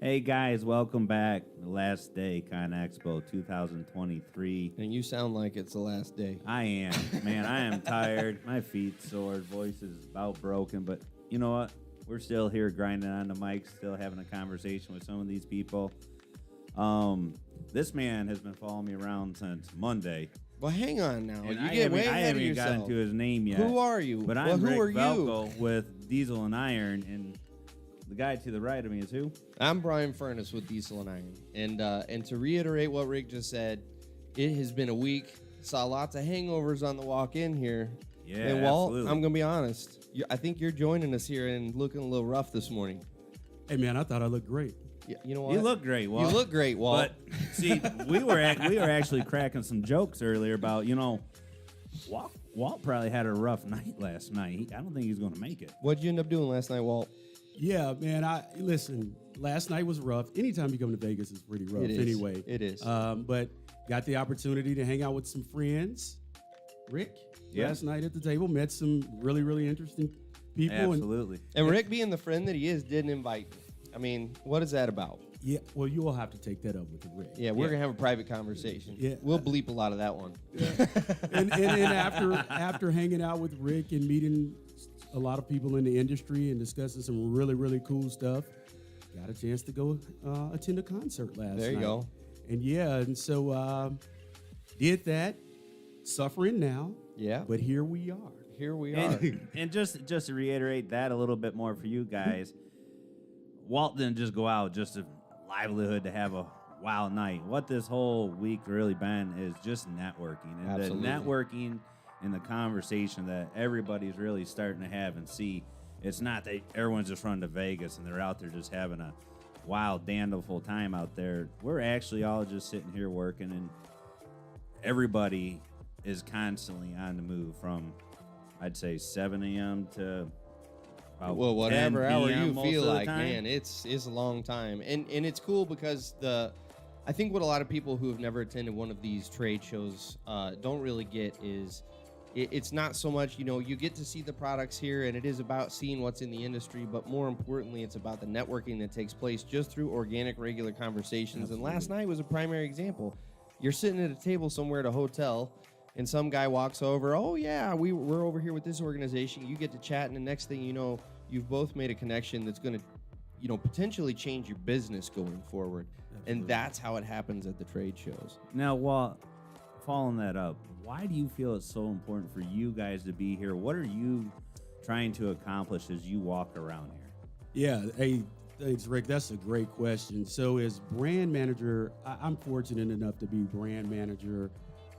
Hey guys, welcome back. The last day, ConExpo 2023. And you sound like it's the last day. I am. Man, I am tired. My feet sore. Voice is about broken. But you know what? We're still here grinding on the mic, still having a conversation with some of these people. This man has been following me around since Monday. Well, hang on now. And You get way I ahead haven't of even gotten yourself. to his name yet. Who are you? But Well, I'm who Rick are you? Velko with Diesel and Iron, and the guy to the right of me is who? I'm Brian Furness with Diesel and Iron. And to reiterate what Rick just said, it has been a week. Saw lots of hangovers on the walk in here. Yeah, and Walt, absolutely. I'm going to be honest. I think you're joining us here and looking a little rough this morning. Hey, man, I thought I looked great. Yeah, you know what? You look great, Walt. You look great, Walt. But see, we were actually cracking some jokes earlier about, Walt probably had a rough night last night. I don't think he's going to make it. What'd you end up doing last night, Walt? Yeah, man, listen, last night was rough. Anytime you come to Vegas, it's pretty rough It is. anyway. It is. But got the opportunity to hang out with some friends. Rick, last night at the table, met some really, really interesting people. Absolutely. And Rick, being the friend that he is, didn't invite me. I mean, what is that about? Yeah, well, you will have to take that up with Rick. Yeah, we're going to have a private conversation. Yeah. We'll bleep a lot of that one. and after hanging out with Rick and meeting a lot of people in the industry and discussing some really, really cool stuff, got a chance to go attend a concert last night. There you go. And so did that, suffering now. Yeah. But here we are. Here we are. And just to reiterate that a little bit more for you guys, Walt didn't just go out just a livelihood to have a wild night. What this whole week really been is just networking. And Absolutely. the networking and the conversation that everybody's really starting to have and see. It's not that everyone's just running to Vegas and they're out there just having a wild, dandleful time out there. We're actually all just sitting here working, and everybody is constantly on the move from, I'd say, 7 a.m. to about Well, whatever 10 hour p.m. you most feel of the like, time. man, it's a long time. And it's cool because I think what a lot of people who have never attended one of these trade shows don't really get is it's not so much, you get to see the products here, and it is about seeing what's in the industry, but more importantly, it's about the networking that takes place just through organic, regular conversations. Absolutely. And last night was a primary example. You're sitting at a table somewhere at a hotel, and some guy walks over, oh, yeah, we're over here with this organization. You get to chat, and the next thing you know, you've both made a connection that's going to, potentially change your business going forward. Absolutely. And that's how it happens at the trade shows. Now, Walt, following that up, why do you feel it's so important for you guys to be here? What are you trying to accomplish as you walk around here? Yeah, hey, thanks, Rick. That's a great question. So as brand manager, I'm fortunate enough to be brand manager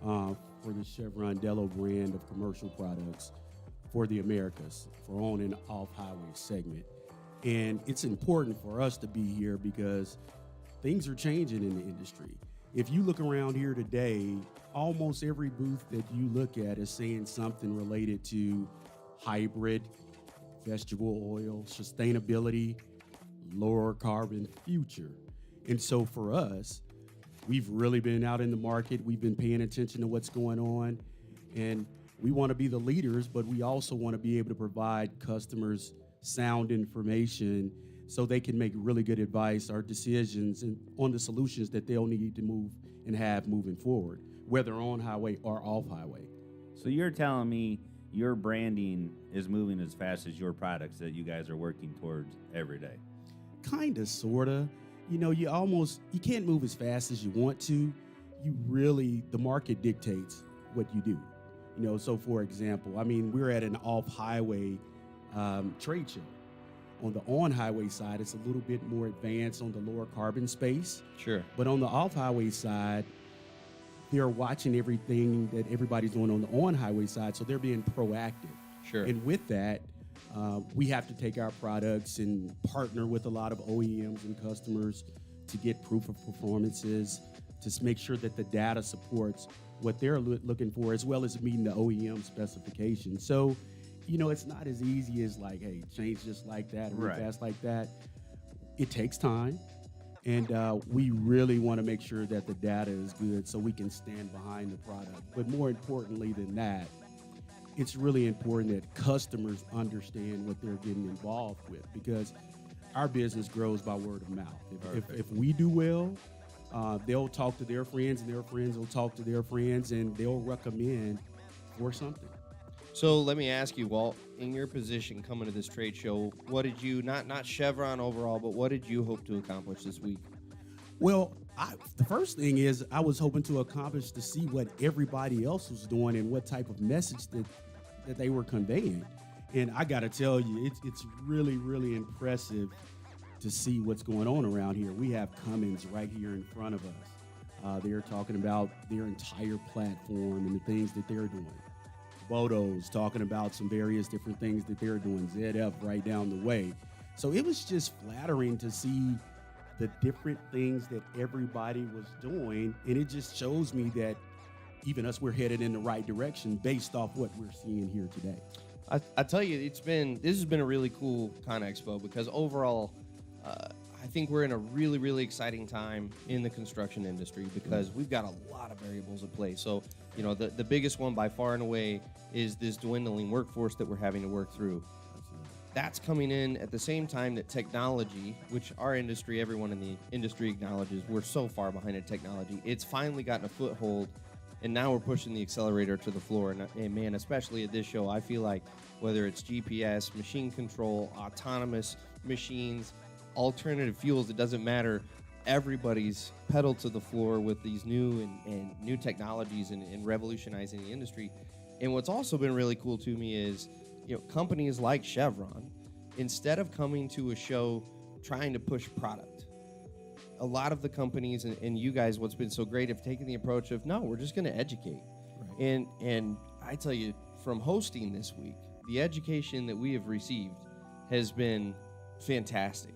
for the Chevron Delo brand of commercial products for the Americas, for on and off-highway segment. And it's important for us to be here because things are changing in the industry. If you look around here today, almost every booth that you look at is saying something related to hybrid, vegetable oil, sustainability, lower carbon future. And so for us, we've really been out in the market. We've been paying attention to what's going on. And we want to be the leaders, but we also want to be able to provide customers sound information so they can make really good advice or decisions on the solutions that they'll need to move and have moving forward, whether on highway or off highway. So you're telling me your branding is moving as fast as your products that you guys are working towards every day? Kind of, sort of. You can't move as fast as you want to. The market dictates what you do. So for example, we're at an off-highway trade show. On the on-highway side, it's a little bit more advanced on the lower carbon space. Sure. But on the off-highway side, they're watching everything that everybody's doing on the on-highway side, so they're being proactive. Sure. And with that, we have to take our products and partner with a lot of OEMs and customers to get proof of performances, to make sure that the data supports what they're looking for, as well as meeting the OEM specifications. So, it's not as easy as like, hey, change just like that, move Right. fast like that. It takes time. And we really want to make sure that the data is good so we can stand behind the product. But more importantly than that, it's really important that customers understand what they're getting involved with, because our business grows by word of mouth. If Perfect. we do well, they'll talk to their friends, and their friends will talk to their friends, and they'll recommend for something. So let me ask you, Walt, in your position coming to this trade show, what did you, not Chevron overall, but what did you hope to accomplish this week? Well, the first thing is I was hoping to accomplish to see what everybody else was doing and what type of message that they were conveying. And I got to tell you, it's really, really impressive to see what's going on around here. We have Cummins right here in front of us. They're talking about their entire platform and the things that they're doing. Bodo's talking about some various different things that they're doing. ZF right down the way. So it was just flattering to see the different things that everybody was doing, and it just shows me that even us, we're headed in the right direction based off what we're seeing here today. I tell you, this has been a really cool ConExpo because overall, I think we're in a really, really exciting time in the construction industry because we've got a lot of variables at play. So, you know, the biggest one by far and away is this dwindling workforce that we're having to work through. That's coming in at the same time that technology, which our industry, everyone in the industry acknowledges, we're so far behind in technology. It's finally gotten a foothold, and now we're pushing the accelerator to the floor. And man, especially at this show, I feel like whether it's GPS, machine control, autonomous machines, alternative fuels, it doesn't matter. Everybody's pedaled to the floor with these new and new technologies and revolutionizing the industry. And what's also been really cool to me is, you know, companies like Chevron, instead of coming to a show trying to push product, a lot of the companies and you guys, what's been so great, have taken the approach of, no, we're just going to educate. Right. And I tell you, from hosting this week, the education that we have received has been fantastic.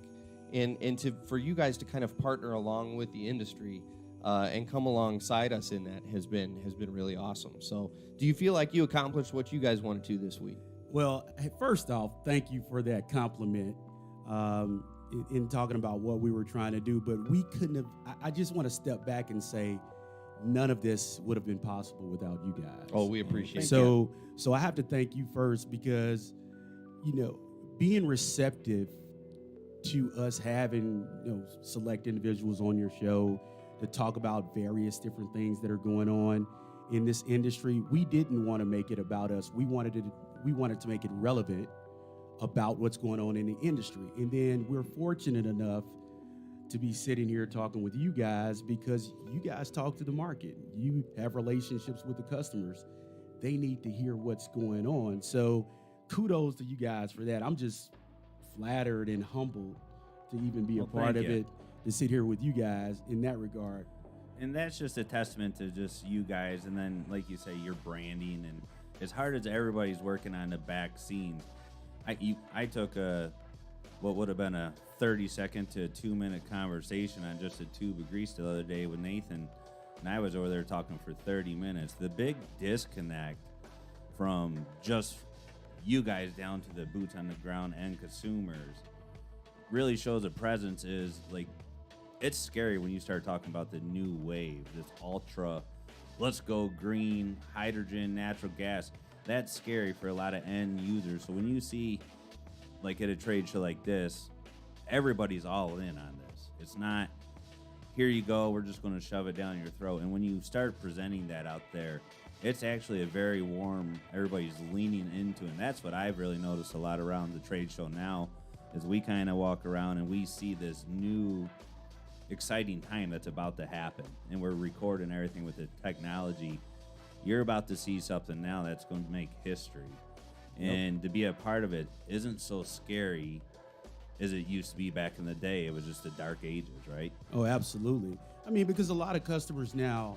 And for you guys to kind of partner along with the industry and come alongside us in that has been really awesome. So do you feel like you accomplished what you guys wanted to this week? Well, first off, thank you for that compliment in talking about what we were trying to do. But we couldn't have, I just want to step back and say, none of this would have been possible without you guys. Oh, we appreciate it. So I have to thank you first because, you know, being receptive to us having, you know, select individuals on your show to talk about various different things that are going on in this industry. We didn't want to make it about us. We wanted to make it relevant about what's going on in the industry. And then we're fortunate enough to be sitting here talking with you guys because you guys talk to the market. You have relationships with the customers. They need to hear what's going on. So kudos to you guys for that. I'm just flattered and humbled to even be a part of it, to sit here with you guys in that regard. And that's just a testament to just you guys. And then, like you say, your branding. And as hard as everybody's working on the back scenes, I took what would have been a 30-second to a 2-minute conversation on just a tube of grease the other day with Nathan, and I was over there talking for 30 minutes. The big disconnect from just you guys down to the boots on the ground and consumers really shows a presence is, like, it's scary when you start talking about the new wave, this ultra, let's go green, hydrogen, natural gas. That's scary for a lot of end users. So when you see, like, at a trade show like this, everybody's all in on this. It's not, here you go, we're just going to shove it down your throat. And when you start presenting that out there, it's actually a very warm, everybody's leaning into it. And that's what I've really noticed a lot around the trade show now, is we kind of walk around and we see this new exciting time that's about to happen. And we're recording everything with the technology. You're about to see something now that's going to make history. And to be a part of it isn't so scary as it used to be back in the day. It was just the dark ages, right? Oh, absolutely. I mean, because a lot of customers now,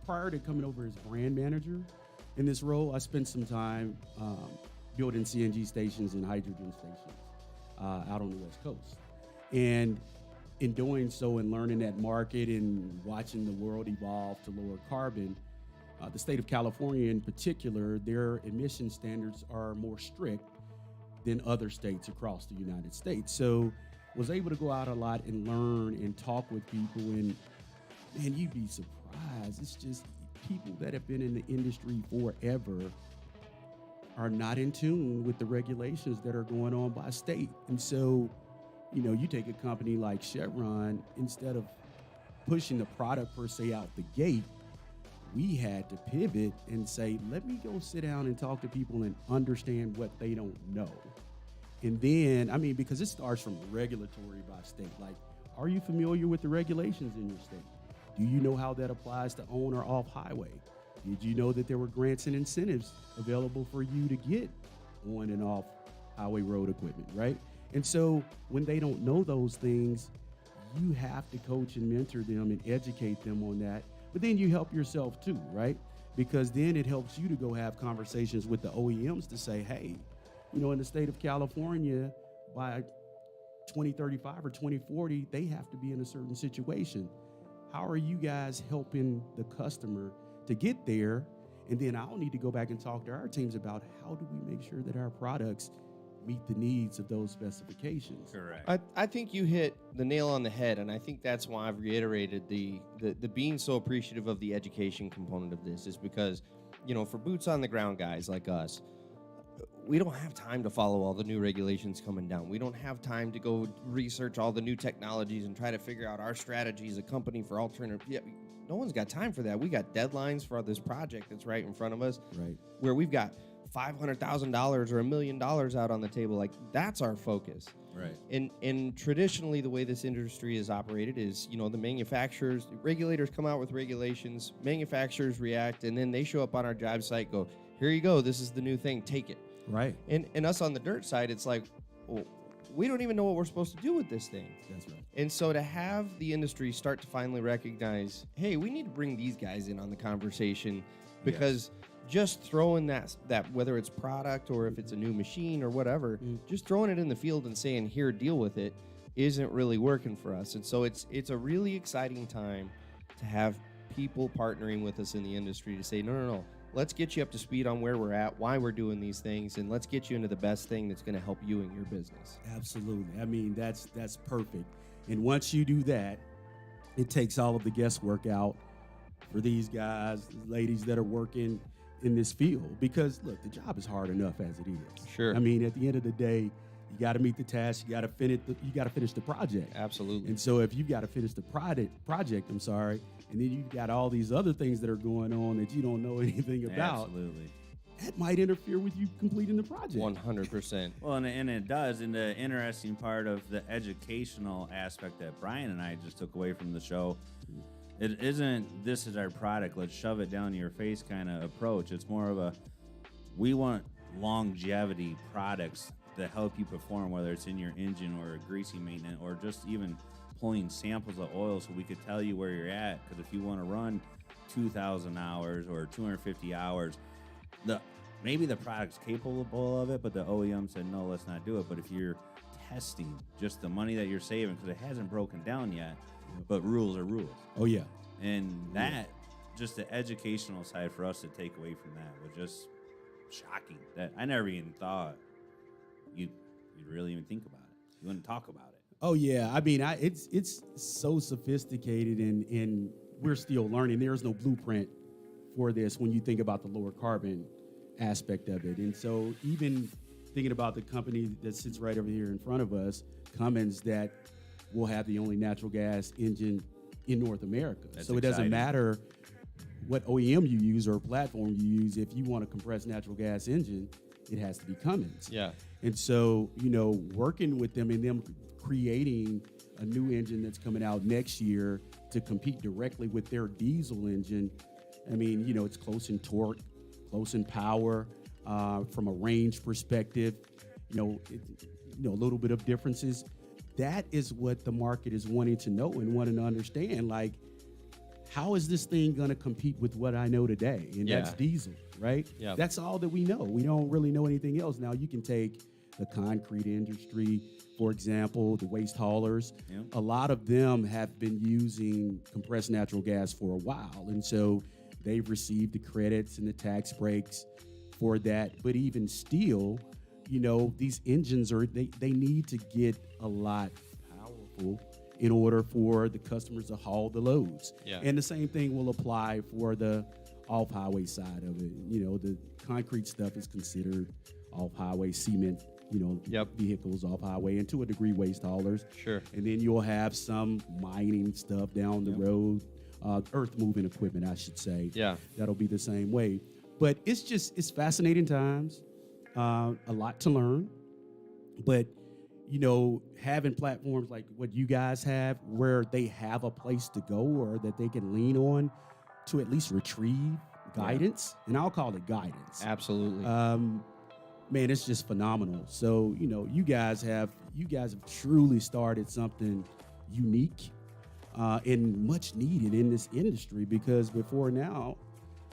prior to coming over as brand manager in this role, I spent some time building CNG stations and hydrogen stations out on the West Coast. And in doing so and learning that market and watching the world evolve to lower carbon, the state of California in particular, their emission standards are more strict than other states across the United States. So was able to go out a lot and learn and talk with people, and you'd be surprised. It's just people that have been in the industry forever are not in tune with the regulations that are going on by state. And so you take a company like Chevron, instead of pushing the product per se out the gate, we had to pivot and say, let me go sit down and talk to people and understand what they don't know. And then, because it starts from regulatory by state. Like, are you familiar with the regulations in your state? Do you know how that applies to on or off highway? Did you know that there were grants and incentives available for you to get on and off highway road equipment, right? And so when they don't know those things, you have to coach and mentor them and educate them on that. But then you help yourself too, right? Because then it helps you to go have conversations with the OEMs to say, hey, in the state of California, by 2035 or 2040, they have to be in a certain situation. How are you guys helping the customer to get there? And then I'll need to go back and talk to our teams about how do we make sure that our products meet the needs of those specifications. Correct. I think you hit the nail on the head, and I think that's why I've reiterated the being so appreciative of the education component of this is because, for boots on the ground guys like us, we don't have time to follow all the new regulations coming down. We don't have time to go research all the new technologies and try to figure out our strategy as a company for alternative. Yeah, no one's got time for that. We got deadlines for this project that's right in front of us, right? Where we've got $500,000 or $1 million out on the table. Like, that's our focus. Right. And traditionally, the way this industry is operated is, the manufacturers, regulators come out with regulations, manufacturers react, and then they show up on our job site, go, here you go, this is the new thing, take it. Right. And us on the dirt side, it's like, well, we don't even know what we're supposed to do with this thing. That's right. And so to have the industry start to finally recognize, hey, we need to bring these guys in on the conversation, because just throwing that whether it's product or if it's a new machine or whatever, just throwing it in the field and saying, here, deal with it, isn't really working for us. And so it's a really exciting time to have people partnering with us in the industry to say, no, let's get you up to speed on where we're at, why we're doing these things, and let's get you into the best thing that's going to help you in your business. Absolutely. That's perfect. And once you do that, it takes all of the guesswork out for these guys, ladies that are working in this field. Because, look, the job is hard enough as it is. Sure. At the end of the day, you got to meet the task. You got to finish the project. Absolutely. And so if you got to finish the project, and then you've got all these other things that are going on that you don't know anything about. Absolutely. That might interfere with you completing the project. 100%. Well, and it does. And the interesting part of the educational aspect that Brian and I just took away from the show, it isn't, this is our product, let's shove it down your face kind of approach. It's more of we want longevity products that help you perform, whether it's in your engine or a greasy maintenance or just even pulling samples of oil so we could tell you where you're at. Because if you want to run 2,000 hours or 250 hours, maybe the product's capable of it, but the OEM said, no, let's not do it. But if you're testing just the money that you're saving, because it hasn't broken down yet, but rules are rules. Oh, yeah. And that, just the educational side for us to take away from that was just shocking. That I never even thought you'd really even think about it. You wouldn't talk about it. Oh, yeah. It's so sophisticated, and we're still learning. There's no blueprint for this when you think about the lower carbon aspect of it. And so even thinking about the company that sits right over here in front of us, Cummins, that will have the only natural gas engine in North America. That's so it doesn't matter what OEM you use or platform you use. If you want a compressed natural gas engine, it has to be Cummins. Yeah. And so, working with them and them creating a new engine that's coming out next year to compete directly with their diesel engine, it's close in torque, close in power, from a range perspective, a little bit of differences. That is what the market is wanting to know and wanting to understand. Like, how is this thing going to compete with what I know today? And that's diesel, right? Yeah. That's all that we know. We don't really know anything else. Now, you can take the concrete industry, for example, the waste haulers. Yeah. A lot of them have been using compressed natural gas for a while. And so they've received the credits and the tax breaks for that. But even still, these engines they need to get a lot powerful in order for the customers to haul the loads. Yeah. And the same thing will apply for the off-highway side of it. The concrete stuff is considered off-highway. Cement vehicles off highway, and to a degree waste haulers. Sure. And then you'll have some mining stuff down the road, earth moving equipment, I should say. Yeah. That'll be the same way. But it's fascinating times, a lot to learn. But, having platforms like what you guys have where they have a place to go or that they can lean on to at least retrieve guidance, and I'll call it guidance. Absolutely. Man, it's just phenomenal. So, you guys have truly started something unique and much needed in this industry, because before now,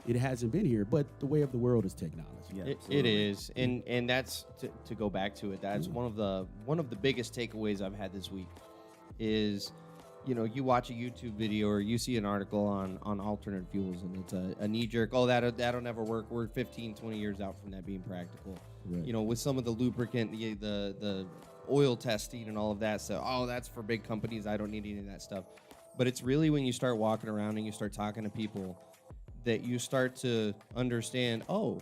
it hasn't been here. But the way of the world is technology. Yeah, it is, and that's to go back to it. That's one of the biggest takeaways I've had this week is, you watch a YouTube video or you see an article on alternate fuels, and it's a knee jerk. Oh, that'll never work. We're 15, 20 years out from that being practical. Right. With some of the lubricant, the oil testing and all of that stuff. Oh, that's for big companies. I don't need any of that stuff. But it's really when you start walking around and you start talking to people that you start to understand, oh,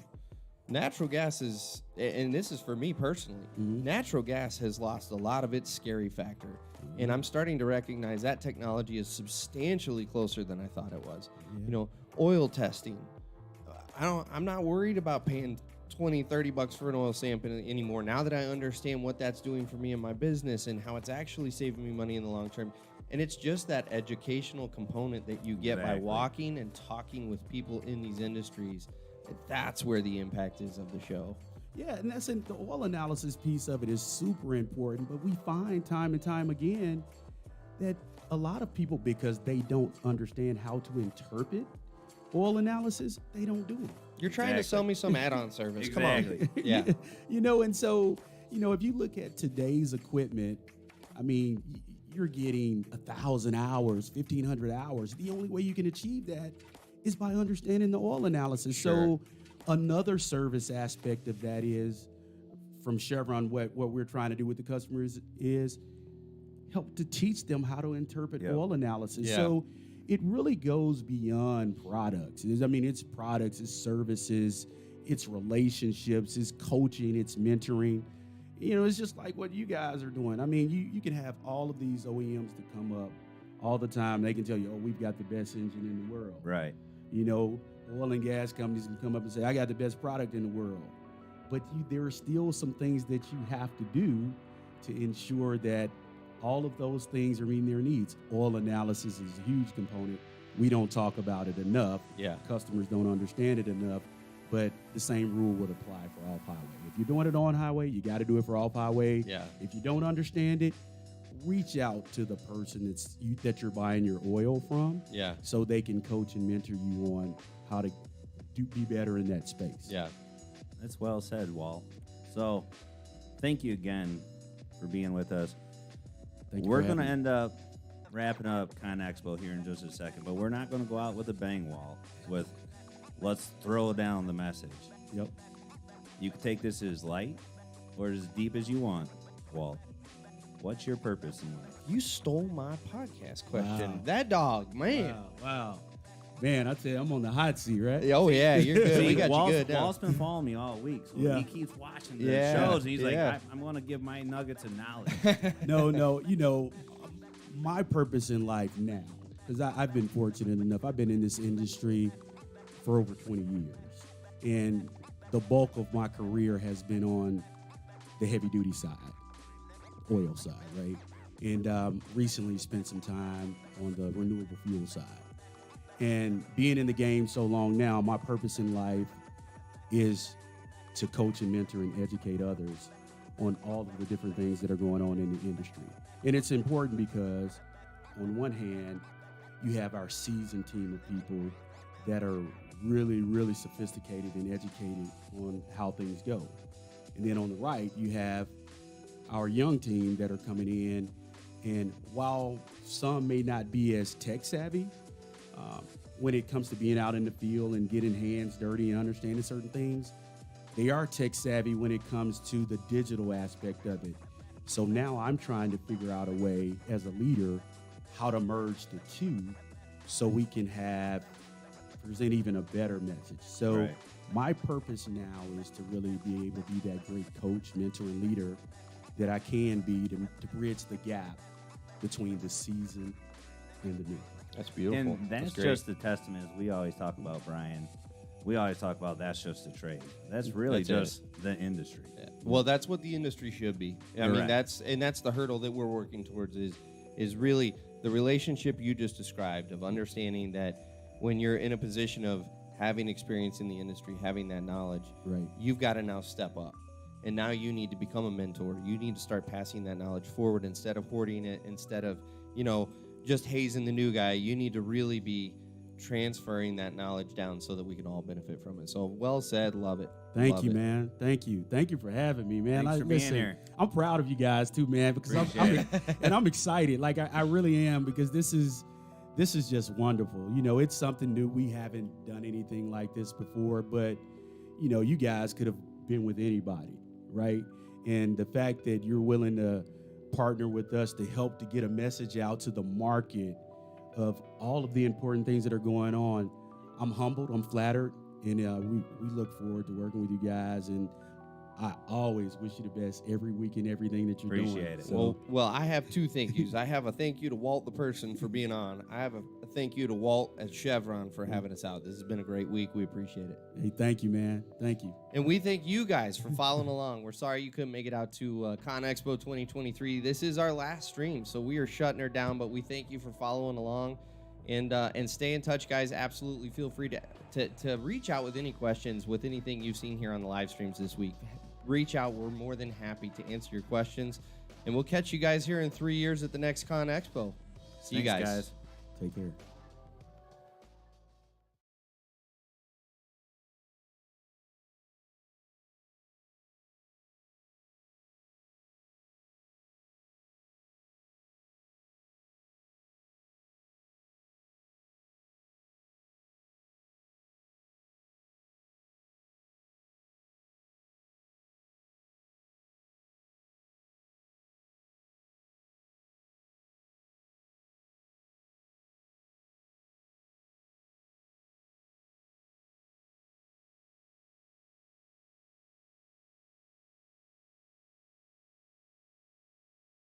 natural gas is, and this is for me personally, natural gas has lost a lot of its scary factor. And I'm starting to recognize that technology is substantially closer than I thought it was. Oil testing. I'm not worried about paying $20-$30 for an oil sample anymore, now that I understand what that's doing for me and my business and how it's actually saving me money in the long term. And it's just that educational component that you get by walking and talking with people in these industries. That's where the impact is of the show. Yeah, and the oil analysis piece of it is super important, but we find time and time again that a lot of people, because they don't understand how to interpret oil analysis, they don't do it. You're trying to sell me some add-on service. Exactly. Come on. Yeah. And so, if you look at today's equipment, I mean, you're getting 1,000 hours, 1,500 hours. The only way you can achieve that is by understanding the oil analysis. Sure. So another service aspect of that is, from Chevron, what we're trying to do with the customers is help to teach them how to interpret oil analysis. Yeah. So it really goes beyond products. It's products, it's services, it's relationships, it's coaching, it's mentoring. It's just like what you guys are doing. I mean, you can have all of these OEMs that come up all the time. They can tell you, oh, we've got the best engine in the world. Right. Oil and gas companies can come up and say, I got the best product in the world. But there are still some things that you have to do to ensure that all of those things are meeting their needs. Oil analysis is a huge component. We don't talk about it enough. Yeah. Customers don't understand it enough. But the same rule would apply for off-highway. If you're doing it on highway, you got to do it for off-highway. Yeah. If you don't understand it, reach out to the person that you're buying your oil from. Yeah. So they can coach and mentor you on how to be better in that space. Yeah. That's well said, Walt. So thank you again for being with us. We're going to end up wrapping up ConExpo here in just a second, but we're not going to go out with a bang, Walt, with let's throw down the message. Yep. You can take this as light or as deep as you want, Walt. What's your purpose in life? You stole my podcast question. Wow. That dog, man. Wow. Man, I tell you, I'm on the hot seat, right? Oh, yeah, you're good. We got Walt's, you good now. Walt's been following me all week, so Yeah. he keeps watching the Yeah. shows. He's like, Yeah. I'm going to give my nuggets of knowledge. No, my purpose in life now, because I've been fortunate enough. I've been in this industry for over 20 years, and the bulk of my career has been on the heavy-duty side, oil side, right? And recently spent some time on the renewable fuel side. And being in the game so long now, my purpose in life is to coach and mentor and educate others on all of the different things that are going on in the industry. And it's important because, on one hand, you have our seasoned team of people that are really, really sophisticated and educated on how things go. And then on the right, you have our young team that are coming in. And while some may not be as tech savvy, when it comes to being out in the field and getting hands dirty and understanding certain things, they are tech savvy when it comes to the digital aspect of it. So now I'm trying to figure out a way as a leader how to merge the two so we can present even a better message. So Right. my purpose now is to really be able to be that great coach, mentor, and leader that I can be to bridge the gap between the season and the new. That's beautiful. And that's great. just the testament, as we always talk about, Brian. We always talk about that's just a trade. That's really just the industry. Yeah. Well, that's what the industry should be. I mean, Correct. that's the hurdle that we're working towards is really the relationship you just described of understanding that when you're in a position of having experience in the industry, having that knowledge, Right. you've got to now step up. And now you need to become a mentor. You need to start passing that knowledge forward instead of hoarding it, instead of, just hazing the new guy. You need to really be transferring that knowledge down so that we can all benefit from it. So well said. Love it. Thank Love you, it. man. Thank you. Thank you for having me, man. Thanks for being here. I'm proud of you guys too, man, because I'm excited. Like I really am, because this is just wonderful. It's something new. We haven't done anything like this before, but you guys could have been with anybody, right? And the fact that you're willing to partner with us to help to get a message out to the market of all of the important things that are going on, I'm humbled, I'm flattered, and we look forward to working with you guys. And I always wish you the best every week in everything that you're doing. Appreciate it. So, Well, I have two thank yous. I have a thank you to Walt the person for being on. I have a thank you to Walt at Chevron for having us out. This has been a great week. We appreciate it. hey, thank you, man. Thank you. And we thank you guys for following along. We're sorry you couldn't make it out to ConExpo 2023. This is our last stream, so we are shutting her down, but we thank you for following along. And stay in touch, guys. Absolutely feel free to reach out with any questions, with anything you've seen here on the live streams this week. Reach out. We're more than happy to answer your questions. And we'll catch you guys here in 3 years at the next ConExpo. See you Thanks, guys. Take care.